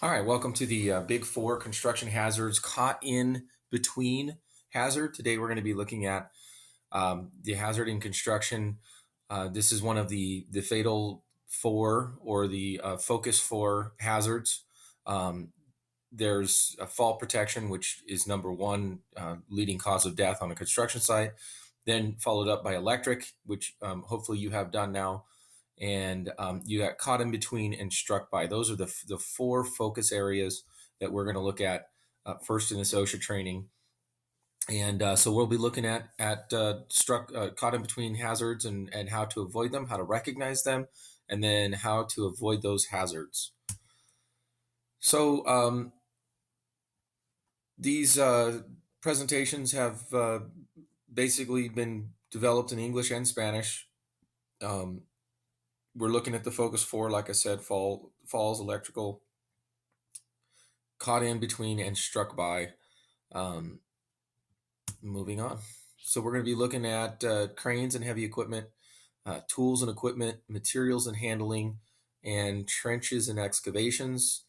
All right, welcome to the Big Four construction hazards caught in between hazard. Today we're going to be looking at the hazard in construction. This is one of the fatal four or the focus four hazards. Um, there's fall protection, which is number one leading cause of death on a construction site, then followed up by electric, which hopefully you have done now, and you got caught in between and struck by. Those are the four focus areas that we're going to look at first in this OSHA training. And so we'll be looking at caught in between hazards and how to avoid them, how to recognize them, and then how to avoid those hazards. So these presentations have basically been developed in English and Spanish. We're looking at the focus four, like I said, falls, electrical, caught in between, and struck by. Moving on. So we're going to be looking at cranes and heavy equipment, tools and equipment, materials and handling, and trenches and excavations.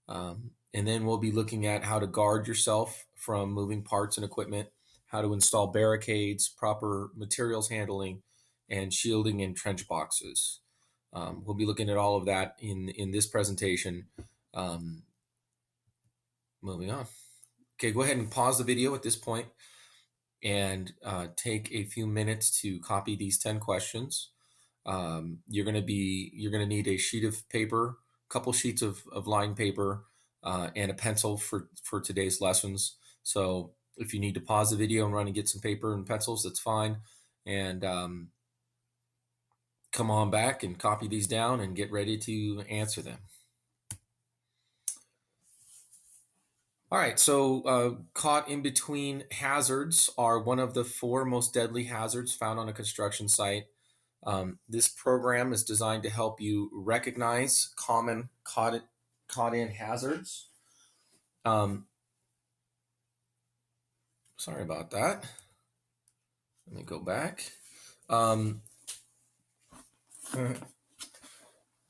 And then we'll be looking at how to guard yourself from moving parts and equipment, how to install barricades, proper materials handling, and shielding in trench boxes. We'll be looking at all of that in this presentation. Moving on. Okay, go ahead and pause the video at this point and take a few minutes to copy these 10 questions. You're going to need a sheet of paper, a couple sheets of lined paper, and a pencil for today's lessons. So if you need to pause the video and run and get some paper and pencils, that's fine. And come on back and copy these down and get ready to answer them. All right, so caught in between hazards are one of the four most deadly hazards found on a construction site. This program is designed to help you recognize common caught in hazards. Sorry about that. Let me go back. Let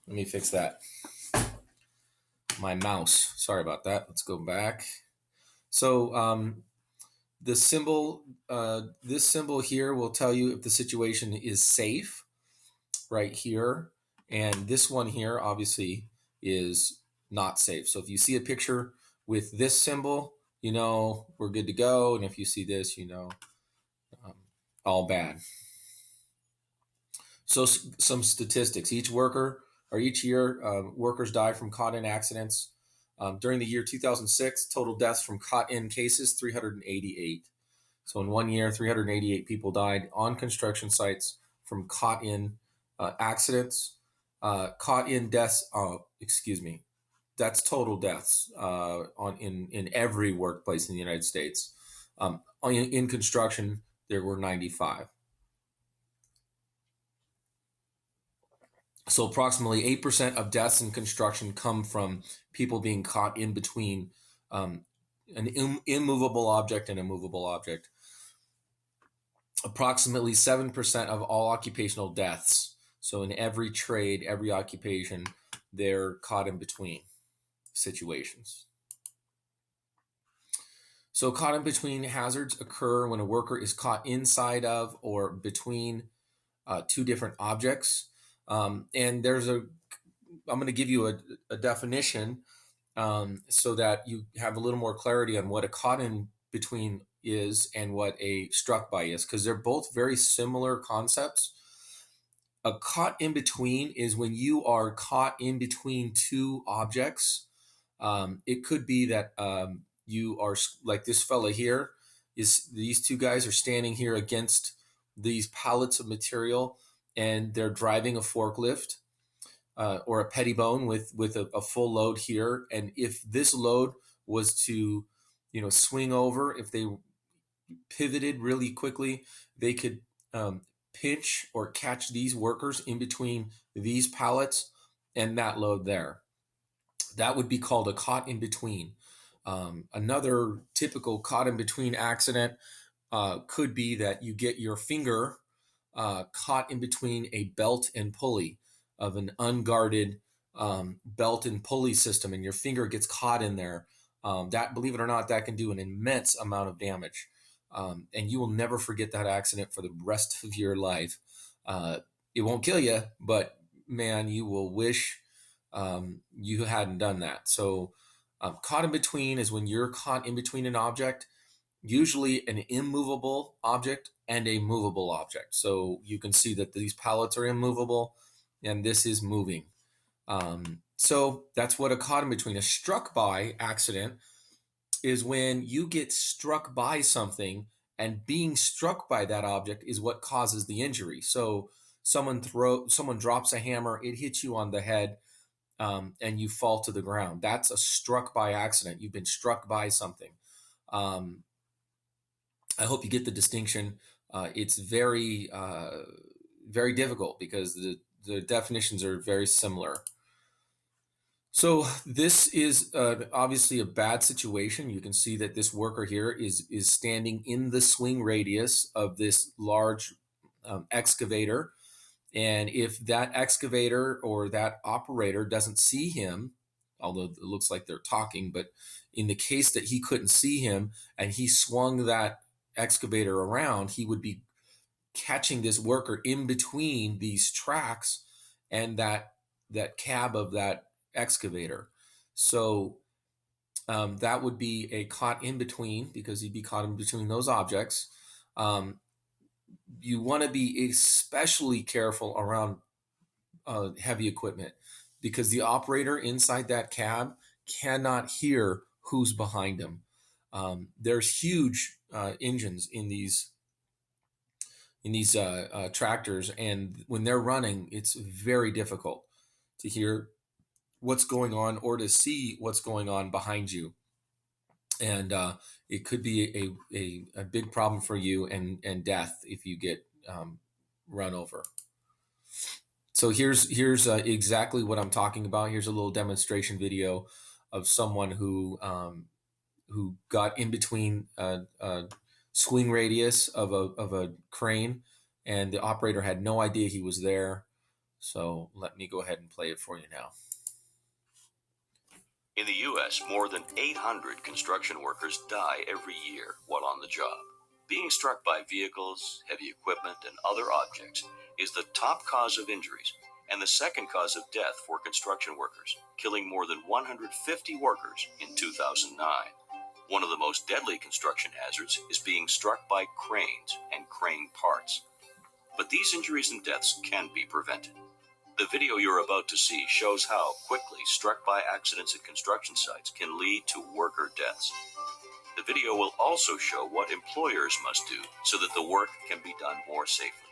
me fix that. My mouse. Sorry about that. Let's go back. So the symbol, this symbol here will tell you if the situation is safe, right here. And this one here obviously is not safe. So if you see a picture with this symbol, you know we're good to go. And if you see this, you know all bad. So some statistics. Each year, workers die from caught-in accidents. During the year 2006, total deaths from caught-in cases, 388. So in 1 year, 388 people died on construction sites from caught-in accidents. Caught-in deaths, that's total deaths in every workplace in the United States. In construction, there were 95. So approximately 8% of deaths in construction come from people being caught in between an immovable object and a movable object. Approximately 7% of all occupational deaths. So in every trade, every occupation, they're caught in between situations. So caught in between hazards occur when a worker is caught inside of or between two different objects. And I'm going to give you a definition so that you have a little more clarity on what a caught in between is and what a struck by is, because they're both very similar concepts. A caught in between is when you are caught in between two objects. It could be that you are like this fella here. These two guys are standing here against these pallets of material, and they're driving a forklift or a pettibone with a full load here. And if this load was to, swing over, if they pivoted really quickly, they could pinch or catch these workers in between these pallets and that load there. That would be called a caught in between. Another typical caught in between accident could be that you get your finger caught in between a belt and pulley of an unguarded belt and pulley system, and your finger gets caught in there, that, believe it or not, that can do an immense amount of damage. And you will never forget that accident for the rest of your life. It won't kill you, but man, you will wish you hadn't done that. So, caught in between is when you're caught in between an object, usually an immovable object and a movable object. So you can see that these pallets are immovable and this is moving. So that's what a caught in between. A struck by accident is when you get struck by something, and being struck by that object is what causes the injury. So someone drops a hammer, it hits you on the head, and you fall to the ground. That's a struck by accident. You've been struck by something. Um, I hope you get the distinction. It's very difficult because the definitions are very similar. So this is obviously a bad situation. You can see that this worker here is standing in the swing radius of this large excavator, and if that excavator or that operator doesn't see him, although it looks like they're talking, but in the case that he couldn't see him and he swung that excavator around, he would be catching this worker in between these tracks and that cab of that excavator. So that would be a caught in between, because he'd be caught in between those objects. Um, you want to be especially careful around heavy equipment, because the operator inside that cab cannot hear who's behind him. There's huge engines in these tractors, and when they're running, it's very difficult to hear what's going on or to see what's going on behind you, and it could be a big problem for you and death if you get run over. So here's exactly what I'm talking about. Here's a little demonstration video of someone who got in between a swing radius of a crane, and the operator had no idea he was there. So let me go ahead and play it for you now. In the U.S., more than 800 construction workers die every year while on the job. Being struck by vehicles, heavy equipment, and other objects is the top cause of injuries and the second cause of death for construction workers, killing more than 150 workers in 2009. One of the most deadly construction hazards is being struck by cranes and crane parts. But these injuries and deaths can be prevented. The video you're about to see shows how quickly struck-by accidents at construction sites can lead to worker deaths. The video will also show what employers must do so that the work can be done more safely.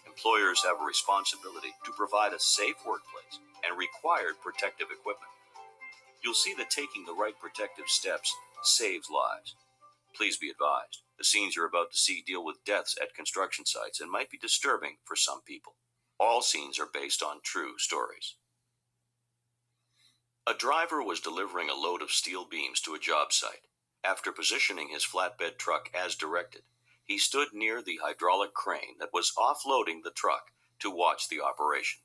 Employers have a responsibility to provide a safe workplace and required protective equipment. You'll see that taking the right protective steps saves lives. Please be advised, the scenes you're about to see deal with deaths at construction sites and might be disturbing for some people. All scenes are based on true stories. A driver was delivering a load of steel beams to a job site. After positioning his flatbed truck as directed, he stood near the hydraulic crane that was offloading the truck to watch the operation.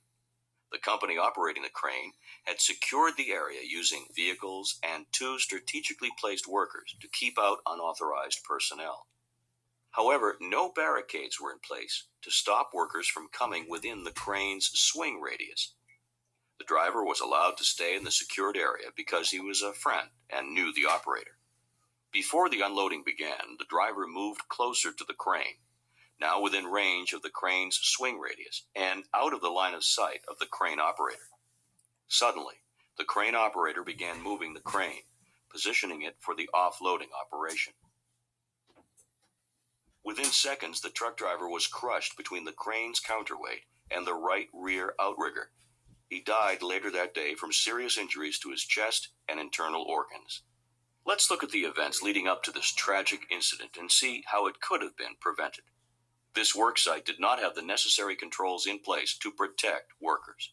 The company operating the crane had secured the area using vehicles and 2 strategically placed workers to keep out unauthorized personnel. However, no barricades were in place to stop workers from coming within the crane's swing radius. The driver was allowed to stay in the secured area because he was a friend and knew the operator. Before the unloading began, the driver moved closer to the crane, now within range of the crane's swing radius and out of the line of sight of the crane operator. Suddenly, the crane operator began moving the crane, positioning it for the offloading operation. Within seconds, the truck driver was crushed between the crane's counterweight and the right rear outrigger. He died later that day from serious injuries to his chest and internal organs. Let's look at the events leading up to this tragic incident and see how it could have been prevented. This worksite did not have the necessary controls in place to protect workers.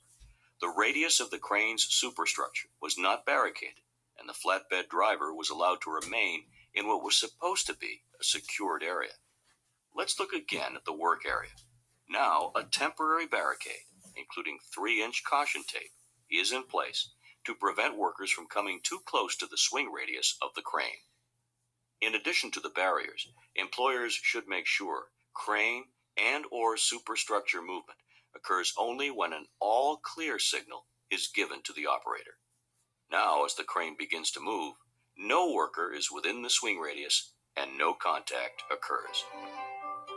The radius of the crane's superstructure was not barricaded, and the flatbed driver was allowed to remain in what was supposed to be a secured area. Let's look again at the work area. Now, a temporary barricade, including 3-inch caution tape, is in place to prevent workers from coming too close to the swing radius of the crane. In addition to the barriers, employers should make sure crane and/or superstructure movement occurs only when an all clear signal is given to the operator. Now, as the crane begins to move, no worker is within the swing radius and no contact occurs.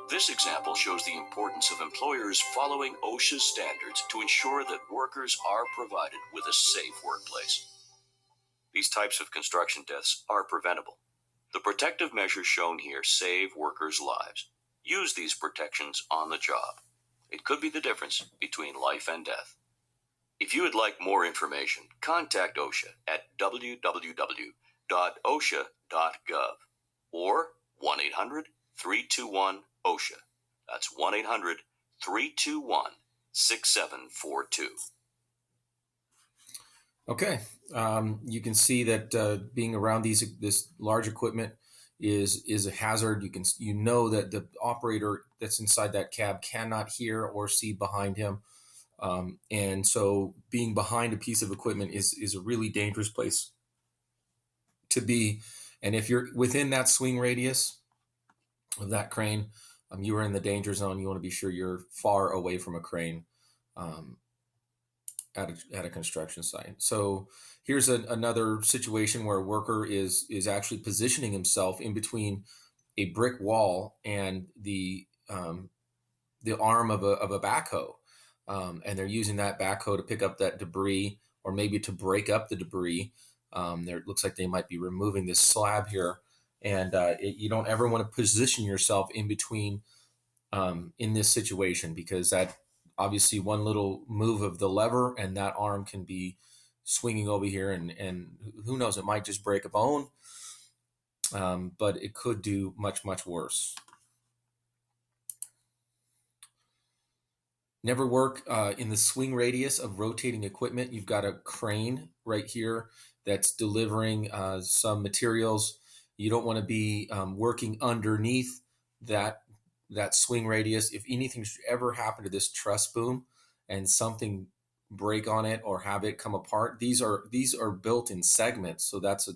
This example shows the importance of employers following OSHA's standards to ensure that workers are provided with a safe workplace. These types of construction deaths are preventable. The protective measures shown here save workers' lives. Use these protections on the job. It could be the difference between life and death. If you would like more information, contact OSHA at www.osha.gov or 1-800-321-OSHA. That's 1-800-321-6742. Okay, you can see that being around this large equipment is a hazard. You know that the operator that's inside that cab cannot hear or see behind him, and so being behind a piece of equipment is a really dangerous place to be. And if you're within that swing radius of that crane, you are in the danger zone. You want to be sure you're far away from a crane. At a construction site. So here's another situation where a worker is actually positioning himself in between a brick wall and the arm of a backhoe, and they're using that backhoe to pick up that debris or maybe to break up the debris. There it looks like they might be removing this slab here, and you don't ever want to position yourself in between in this situation, because that obviously one little move of the lever and that arm can be swinging over here, and who knows, it might just break a bone, but it could do much, much worse. Never work in the swing radius of rotating equipment. You've got a crane right here that's delivering some materials. You don't want to be working underneath that swing radius. If anything should ever happen to this truss boom and something break on it or have it come apart, these are built in segments. So that's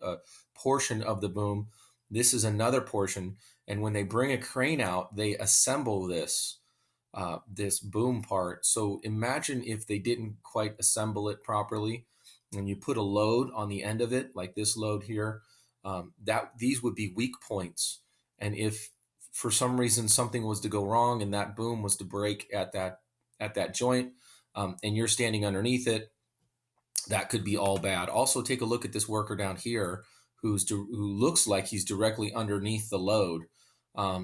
a portion of the boom. This is another portion. And when they bring a crane out, they assemble this boom part. So imagine if they didn't quite assemble it properly and you put a load on the end of it, like this load here, these would be weak points. And if for some reason something was to go wrong and that boom was to break at that joint, and you're standing underneath it, that could be all bad. Also, take a look at this worker down here who looks like he's directly underneath the load.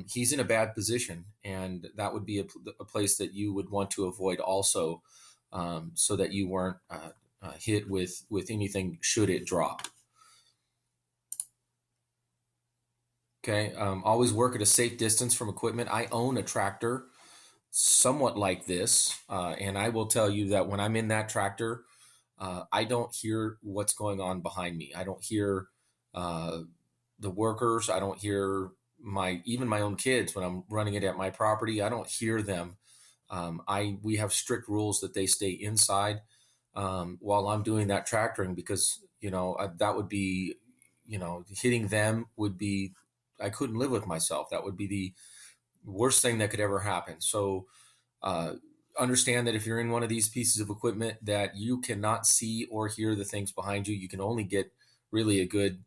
He's in a bad position, and that would be a place that you would want to avoid also, so that you weren't hit with anything should it drop. Okay, always work at a safe distance from equipment. I own a tractor somewhat like this, and I will tell you that when I'm in that tractor, I don't hear what's going on behind me. I don't hear the workers. I don't hear even my own kids when I'm running it at my property. I don't hear them. We have strict rules that they stay inside while I'm doing that tractoring, because that would be, hitting them would be, I couldn't live with myself. That would be the worst thing that could ever happen. So understand that if you're in one of these pieces of equipment that you cannot see or hear the things behind you, you can only get really a good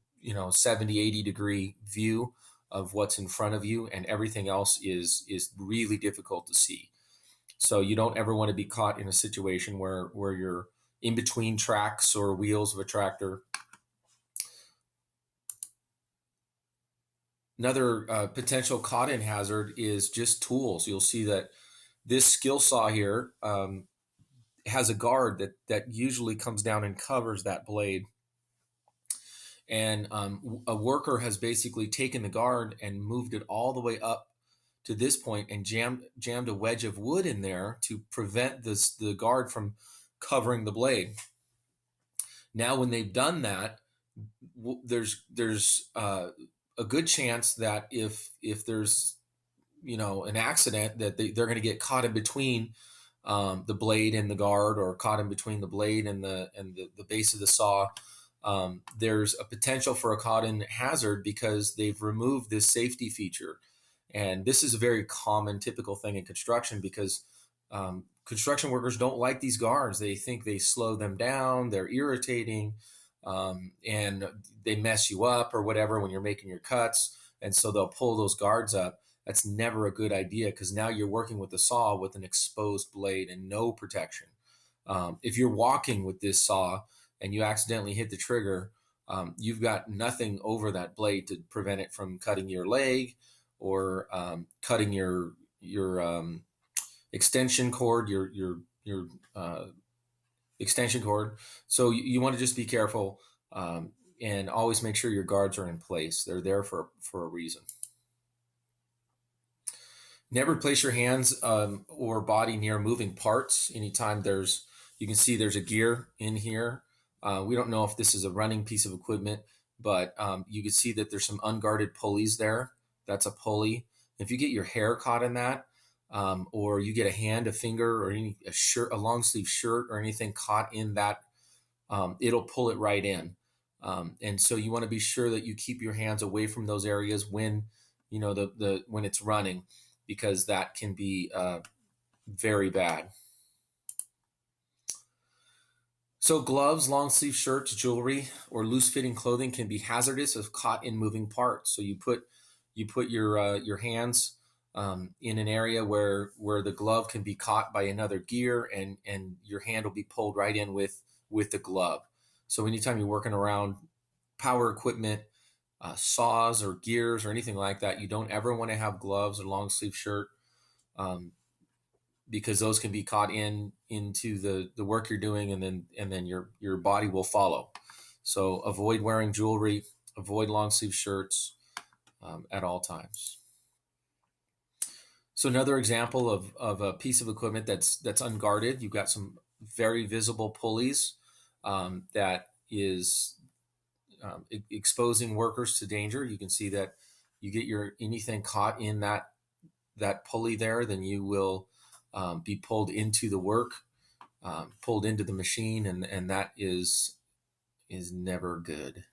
70, 80 degree view of what's in front of you, and everything else is really difficult to see. So you don't ever want to be caught in a situation where you're in between tracks or wheels of a tractor. Another potential caught-in hazard is just tools. You'll see that this skill saw here has a guard that usually comes down and covers that blade. And a worker has basically taken the guard and moved it all the way up to this point and jammed a wedge of wood in there to prevent the guard from covering the blade. Now, when they've done that, there's a good chance that if there's an accident, that they're going to get caught in between the blade and the guard, or caught in between the blade and the base of the saw, there's a potential for a caught-in hazard because they've removed this safety feature. And this is a very common, typical thing in construction because construction workers don't like these guards. They think they slow them down, they're irritating, and they mess you up or whatever when you're making your cuts. And so they'll pull those guards up. That's never a good idea because now you're working with a saw with an exposed blade and no protection. If you're walking with this saw and you accidentally hit the trigger, you've got nothing over that blade to prevent it from cutting your leg or cutting your extension cord, your extension cord. So you want to just be careful, and always make sure your guards are in place. They're there for a reason. Never place your hands or body near moving parts. Anytime you can see there's a gear in here. We don't know if this is a running piece of equipment, but you can see that there's some unguarded pulleys there. That's a pulley. If you get your hair caught in that, or you get a hand, a finger, or a shirt, a long sleeve shirt, or anything caught in that, it'll pull it right in. And so you want to be sure that you keep your hands away from those areas when when it's running, because that can be very bad. So gloves, long sleeve shirts, jewelry, or loose fitting clothing can be hazardous if caught in moving parts. So you put your hands in an area where the glove can be caught by another gear, and your hand will be pulled right in with the glove. So anytime you're working around power equipment, saws or gears or anything like that, you don't ever want to have gloves or long sleeve shirt, because those can be caught into the work you're doing, and then your body will follow. So avoid wearing jewelry, avoid long sleeve shirts at all times. So another example of a piece of equipment that's unguarded, you've got some very visible pulleys that is exposing workers to danger. You can see that you get anything caught in that pulley there, then you will be pulled into the work, pulled into the machine, and that is never good.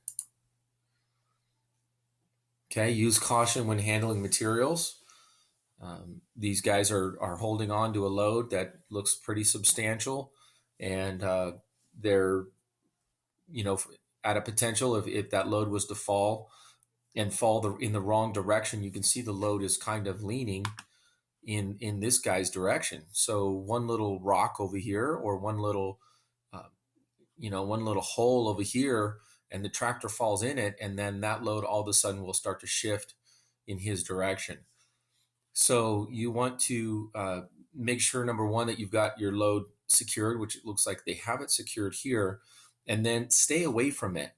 Okay, use caution when handling materials. These guys are holding on to a load that looks pretty substantial, and they're at a potential, if that load was to fall in the wrong direction, you can see the load is kind of leaning in this guy's direction. So one little rock over here, or one little hole over here, and the tractor falls in it, and then that load all of a sudden will start to shift in his direction. So you want to make sure, number one, that you've got your load secured, which it looks like they have it secured here, and then stay away from it.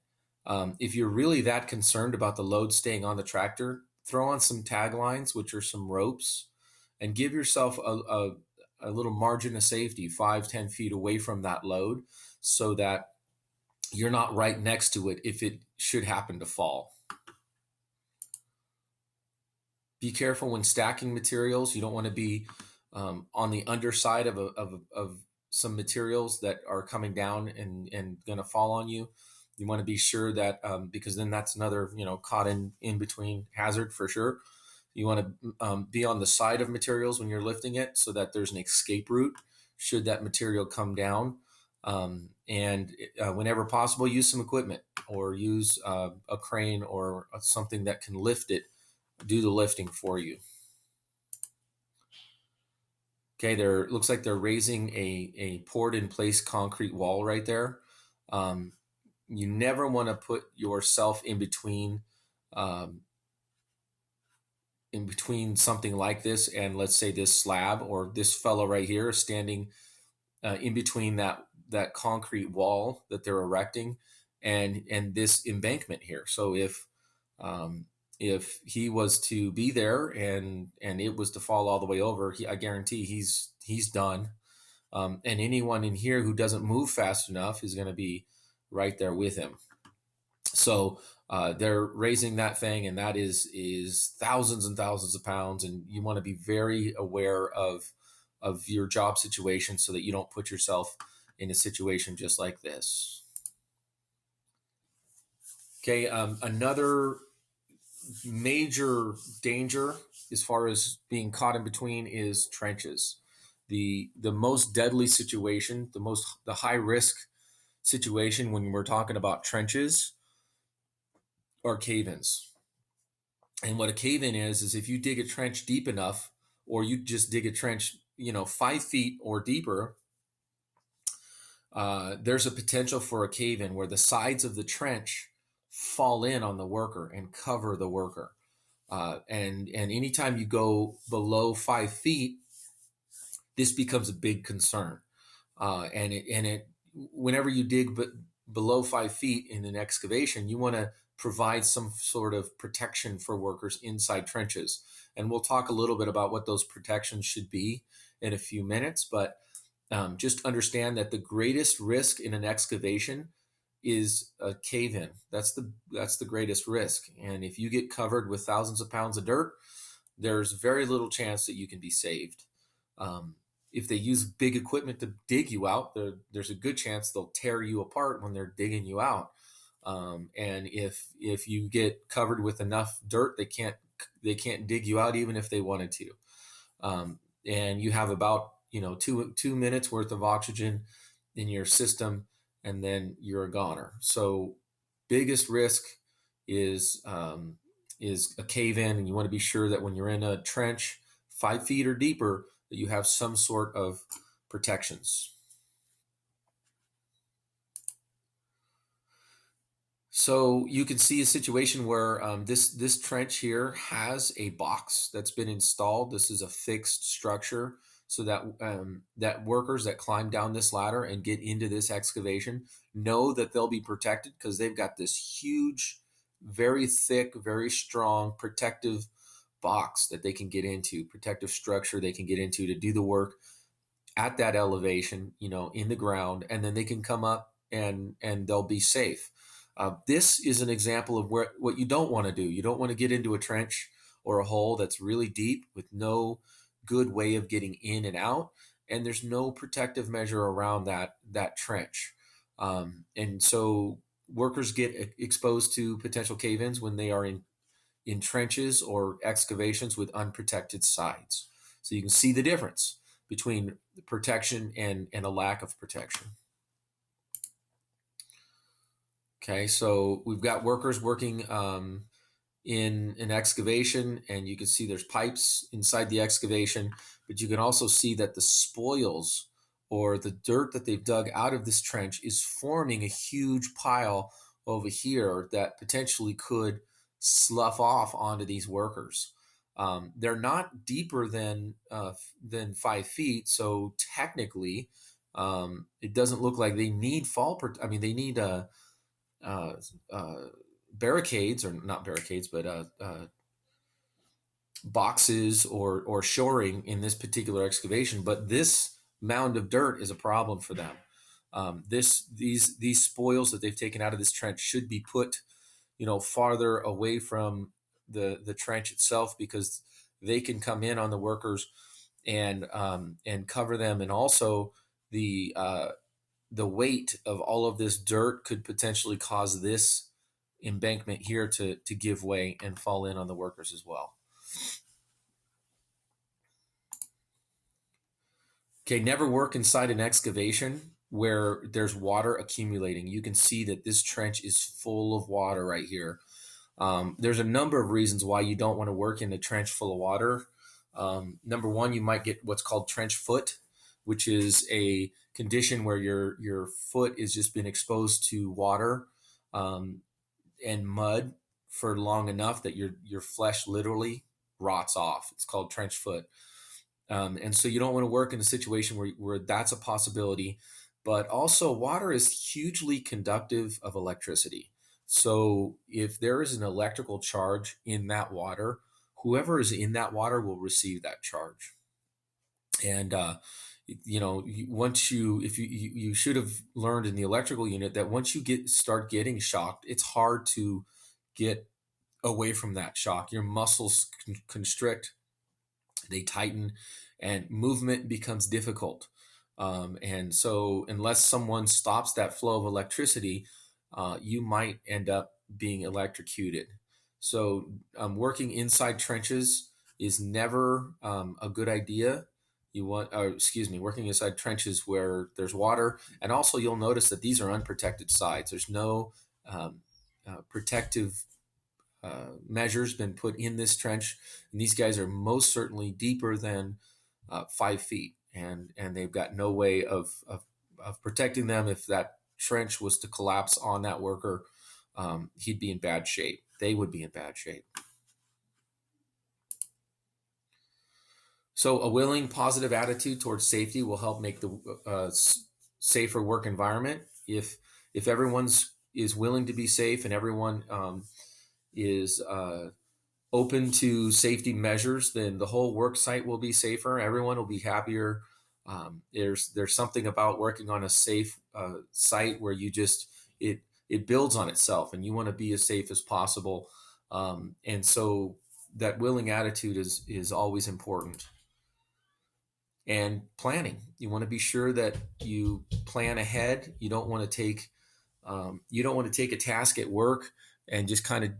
If you're really that concerned about the load staying on the tractor, throw on some tag lines, which are some ropes, and give yourself a little margin of safety, 5-10 feet away from that load, so that you're not right next to it if it should happen to fall. Be careful when stacking materials. You don't want to be on the underside of some materials that are coming down and going to fall on you. You want to be sure that, because then that's another caught in between hazard for sure. You want to be on the side of materials when you're lifting it, so that there's an escape route should that material come down. And whenever possible, use some equipment, or use a crane or something that can lift it, do the lifting for you. Okay, looks like they're raising a poured in place concrete wall right there. You never want to put yourself in between something like this, and let's say this slab, or this fellow right here standing in between that concrete wall that they're erecting and this embankment here. So if he was to be there and it was to fall all the way over, I guarantee he's done. And anyone in here who doesn't move fast enough is going to be right there with him. So they're raising that thing, and that is thousands and thousands of pounds, and you want to be very aware of of your job situation so that you don't put yourself in a situation just like this. Okay, another major danger as far as being caught in between is trenches. The most deadly situation, the high risk situation when we're talking about trenches are cave-ins. And what a cave-in is if you dig a trench deep enough, or you just dig a trench, 5 feet or deeper, there's a potential for a cave-in where the sides of the trench fall in on the worker and cover the worker. And anytime you go below 5 feet, this becomes a big concern. And whenever you dig below 5 feet in an excavation, you want to provide some sort of protection for workers inside trenches. And we'll talk a little bit about what those protections should be in a few minutes. But just understand that the greatest risk in an excavation is a cave-in. That's the greatest risk. And if you get covered with thousands of pounds of dirt, there's very little chance that you can be saved. Um, if they use big equipment to dig you out, there's a good chance they'll tear you apart when they're digging you out. And if you get covered with enough dirt, they can't dig you out even if they wanted to. And you have about 2 minutes worth of oxygen in your system, and then you're a goner. So biggest risk is is a cave in, and you want to be sure that when you're in a trench 5 feet or deeper, that you have some sort of protections. So you can see a situation where this trench here has a box that's been installed. This is a fixed structure, so that workers that climb down this ladder and get into this excavation know that they'll be protected because they've got this huge, very thick, very strong protective box that they can get into, protective structure they can get into to do the work at that elevation, in the ground, and then they can come up and they'll be safe. This is an example of what you don't want to do. You don't want to get into a trench or a hole that's really deep with no good way of getting in and out, and there's no protective measure around that trench. And so workers get exposed to potential cave-ins when they are in trenches or excavations with unprotected sides. So you can see the difference between protection and a lack of protection. Okay, so we've got workers working in an excavation, and you can see there's pipes inside the excavation, but you can also see that the spoils or the dirt that they've dug out of this trench is forming a huge pile over here that potentially could slough off onto these workers. They're not deeper than 5 feet, so technically, it doesn't look like they need I mean, they need uh, uh, barricades, or not barricades, but boxes or shoring in this particular excavation. But this mound of dirt is a problem for them. These spoils that they've taken out of this trench should be put, farther away from the trench itself, because they can come in on the workers and cover them, and also the weight of all of this dirt could potentially cause this embankment here to give way and fall in on the workers as well. Okay, never work inside an excavation where there's water accumulating. You can see that this trench is full of water right here. There's a number of reasons why you don't want to work in a trench full of water. Number one, you might get what's called trench foot, which is a condition where your foot has just been exposed to water and mud for long enough that your flesh literally rots off. It's called trench foot. And so you don't want to work in a situation where that's a possibility. But also, water is hugely conductive of electricity. So if there is an electrical charge in that water, whoever is in that water will receive that charge. And once you should have learned in the electrical unit that once you start getting shocked, it's hard to get away from that shock. Your muscles constrict, they tighten, and movement becomes difficult. And so, unless someone stops that flow of electricity, you might end up being electrocuted. So, working inside trenches is never a good idea. Working inside trenches where there's water, and also you'll notice that these are unprotected sides. There's no um, protective measures been put in this trench, and these guys are most certainly deeper than 5 feet, and they've got no way of protecting them. If that trench was to collapse on that worker, he'd be in bad shape. They would be in bad shape. So, a willing, positive attitude towards safety will help make the safer work environment. If everyone's is willing to be safe and everyone is open to safety measures, then the whole work site will be safer. Everyone will be happier. There's something about working on a safe site where it builds on itself, and you want to be as safe as possible. And so that willing attitude is always important. And planning, you want to be sure that you plan ahead. You don't want to take a task at work and just kind of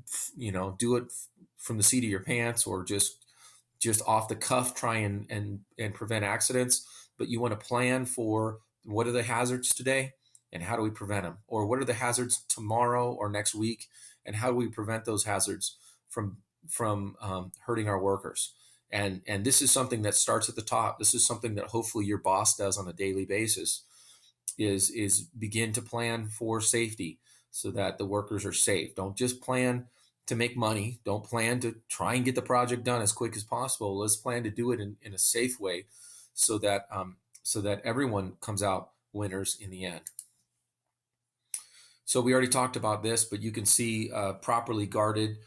do it from the seat of your pants, or just off the cuff try and prevent accidents. But you want to plan for what are the hazards today and how do we prevent them, or what are the hazards tomorrow or next week and how do we prevent those hazards from hurting our workers. And this is something that starts at the top. This is something that hopefully your boss does on a daily basis, is begin to plan for safety so that the workers are safe. Don't just plan to make money. Don't plan to try and get the project done as quick as possible. Let's plan to do it in a safe way so that everyone comes out winners in the end. So we already talked about this, but you can see properly guarded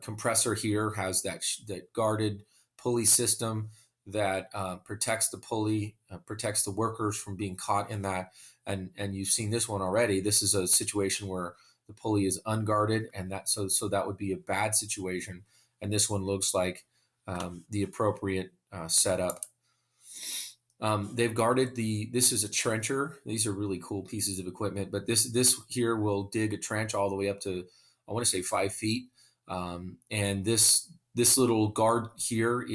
compressor here has that guarded pulley system that protects the pulley, protects the workers from being caught in that. And you've seen this one already. This is a situation where the pulley is unguarded, and so that would be a bad situation. And this one looks like the appropriate setup. They've guarded this is a trencher. These are really cool pieces of equipment, but this here will dig a trench all the way up to, I want to say, 5 feet. And this little guard here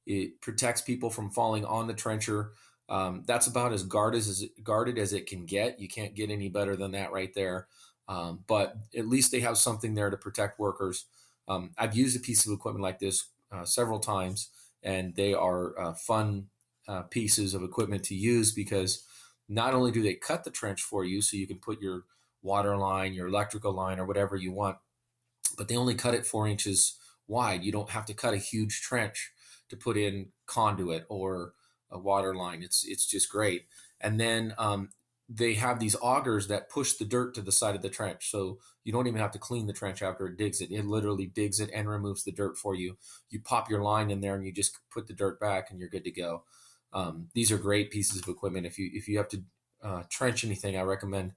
it protects people from falling on the trencher. That's about as guarded as it can get. You can't get any better than that right there. But at least they have something there to protect workers. I've used a piece of equipment like this several times, and they are fun pieces of equipment to use, because not only do they cut the trench for you so you can put your water line, your electrical line, or whatever you want, but they only cut it 4 inches wide. You don't have to cut a huge trench to put in conduit or a water line. It's just great. And then they have these augers that push the dirt to the side of the trench, so you don't even have to clean the trench after it digs it. It literally digs it and removes the dirt for you. You pop your line in there and you just put the dirt back and you're good to go. These are great pieces of equipment. If you have to trench anything, I recommend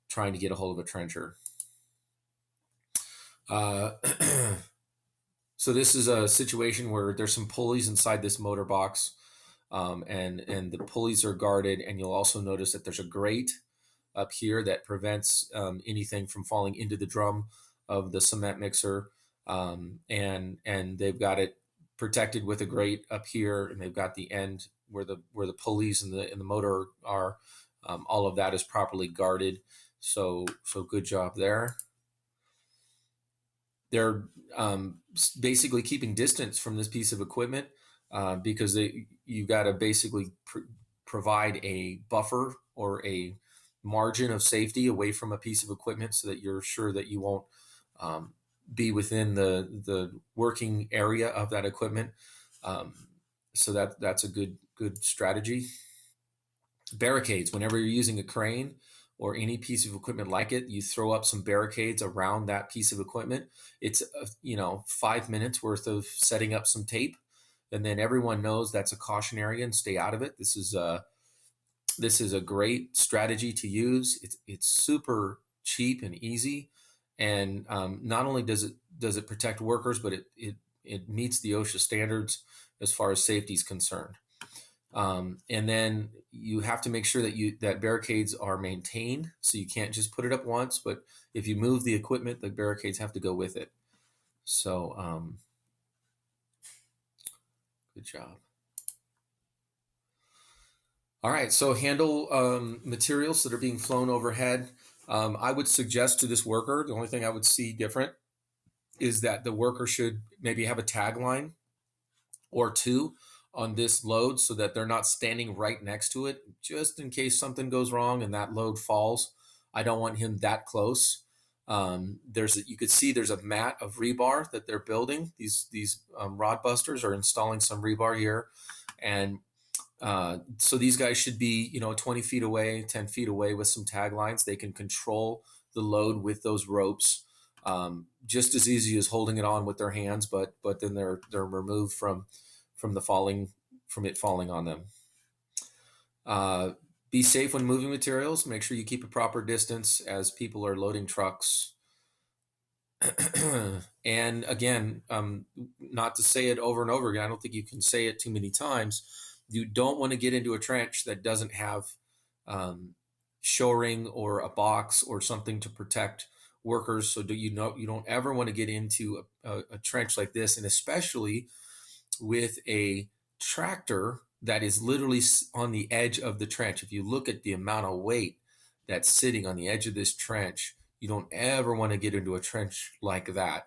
trying to get a hold of a trencher. So this is a situation where there's some pulleys inside this motor box, and the pulleys are guarded. And you'll also notice that there's a grate up here that prevents anything from falling into the drum of the cement mixer. And they've got it protected with a grate up here, and they've got the end where the pulleys and the motor are. All of that is properly guarded. So good job there. They're basically keeping distance from this piece of equipment because you got to basically provide a buffer or a margin of safety away from a piece of equipment so that you're sure that you won't be within the working area of that equipment. So that's a good strategy. Barricades, whenever you're using a crane or any piece of equipment like it, you throw up some barricades around that piece of equipment. It's 5 minutes worth of setting up some tape, and then everyone knows that's a caution area and stay out of it. This is a great strategy to use. It's super cheap and easy, and not only does it protect workers, but it meets the OSHA standards. as far as safety is concerned. And then you have to make sure that barricades are maintained. So you can't just put it up once, but if you move the equipment, the barricades have to go with it. So good job. All right, so handle materials that are being flown overhead. I would suggest to this worker, the only thing I would see different is that the worker should maybe have a tagline or two on this load so that they're not standing right next to it, just in case something goes wrong and that load falls. I don't want him that close. You could see there's a mat of rebar that they're building. These rod busters are installing some rebar here, and so these guys should be 20 feet away, 10 feet away with some taglines. They can control the load with those ropes, just as easy as holding it on with their hands, but then they're removed from the falling from it falling on them. Be safe when moving materials. Make sure you keep a proper distance as people are loading trucks. And again, not to say it over and over again, I don't think you can say it too many times. You don't want to get into a trench that doesn't have shoring or a box or something to protect workers. So you don't ever want to get into a trench like this, and especially with a tractor that is literally on the edge of the trench. If you look at the amount of weight that's sitting on the edge of this trench, you don't ever want to get into a trench like that,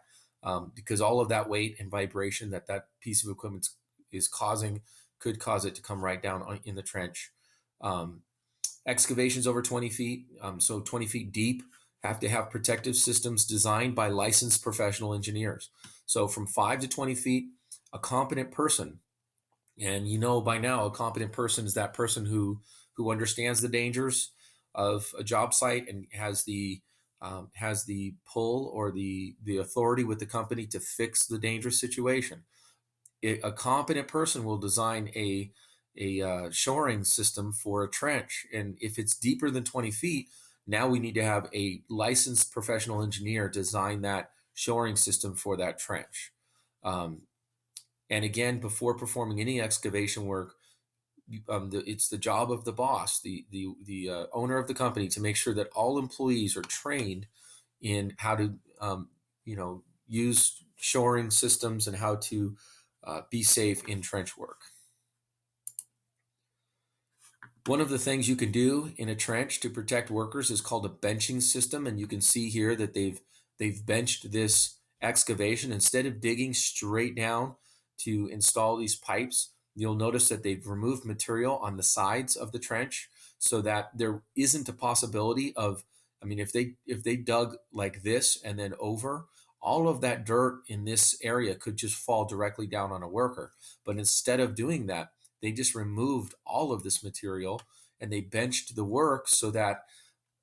because all of that weight and vibration that piece of equipment is causing could cause it to come right down in the trench. Excavations over 20 feet, so 20 feet deep, have to have protective systems designed by licensed professional engineers. So from 5 to 20 feet, a competent person, and by now a competent person is that person who understands the dangers of a job site and has the pull or the authority with the company to fix the dangerous situation. A competent person will design a shoring system for a trench, and if it's deeper than 20 feet, now we need to have a licensed professional engineer design that shoring system for that trench. And again, before performing any excavation work, it's the job of the boss, the owner of the company, to make sure that all employees are trained in how to use shoring systems and how to be safe in trench work. One of the things you can do in a trench to protect workers is called a benching system, and you can see here that they've benched this excavation. Instead of digging straight down to install these pipes, you'll notice that they've removed material on the sides of the trench so that there isn't a possibility of, if they dug like this and then over, all of that dirt in this area could just fall directly down on a worker. But instead of doing that, they just removed all of this material and they benched the work so that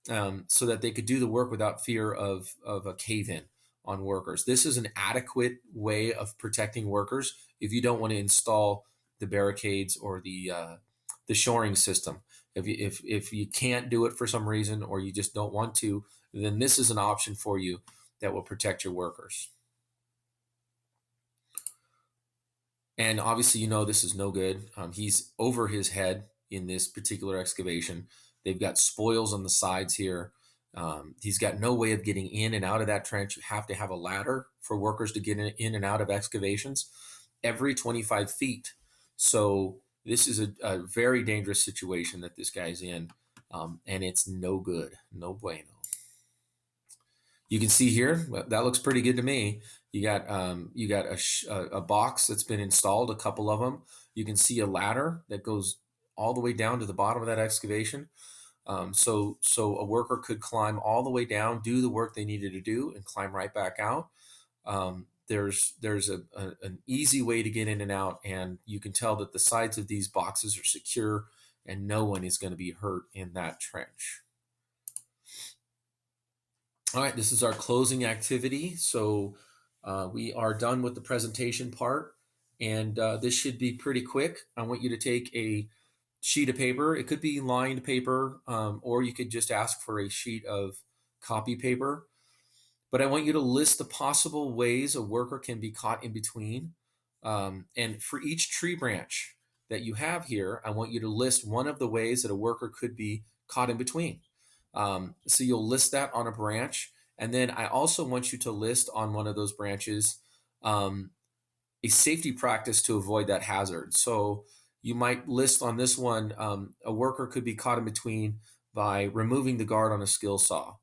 they could do the work without fear of a cave-in on workers. This is an adequate way of protecting workers if you don't want to install the barricades or the shoring system. If you can't do it for some reason or you just don't want to, then this is an option for you that will protect your workers. And obviously, this is no good. He's over his head in this particular excavation. They've got spoils on the sides here. He's got no way of getting in and out of that trench. You have to have a ladder for workers to get in and out of excavations every 25 feet. So this is a very dangerous situation that this guy's in, and it's no good, no bueno. You can see here, that looks pretty good to me. You got a box that's been installed, a couple of them. You can see a ladder that goes all the way down to the bottom of that excavation. So a worker could climb all the way down, do the work they needed to do, and climb right back out. There's an easy way to get in and out, and you can tell that the sides of these boxes are secure, and no one is going to be hurt in that trench. All right, this is our closing activity. So we are done with the presentation part, and this should be pretty quick. I want you to take a sheet of paper. It could be lined paper, or you could just ask for a sheet of copy paper. But I want you to list the possible ways a worker can be caught in between And for each tree branch that you have here, I want you to list one of the ways that a worker could be caught in between. So you'll list that on a branch. And then I also want you to list on one of those branches um, a safety practice to avoid that hazard. So you might list on this one, a worker could be caught in between by removing the guard on a skill saw.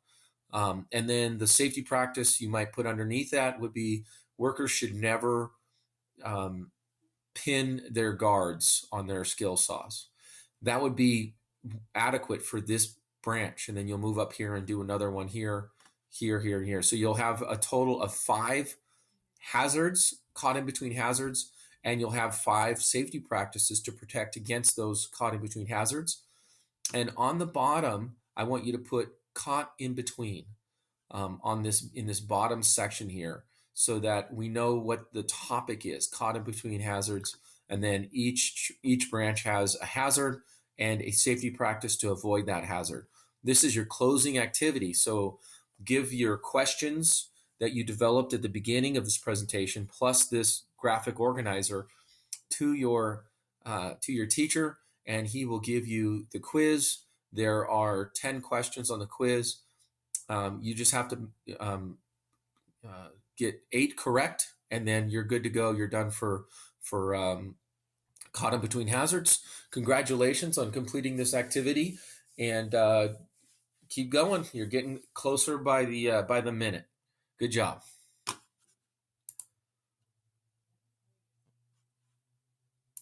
And then the safety practice you might put underneath that would be workers should never um, pin their guards on their skill saws. That would be adequate for this branch. And then you'll move up here and do another one here, here, here, and here. So you'll have a total of 5 hazards, caught in between hazards, and you'll have 5 safety practices to protect against those caught in between hazards. And on the bottom, I want you to put caught in between on this in this bottom section here, so that we know what the topic is, caught in between hazards. And then each branch has a hazard and a safety practice to avoid that hazard. This is your closing activity. So give your questions that you developed at the beginning of this presentation, plus this graphic organizer, to your teacher, and he will give you the quiz. There are 10 questions on the quiz. You just have to get 8 correct, and then you're good to go. You're done for caught in between hazards. Congratulations on completing this activity, and keep going. You're getting closer by the minute. Good job.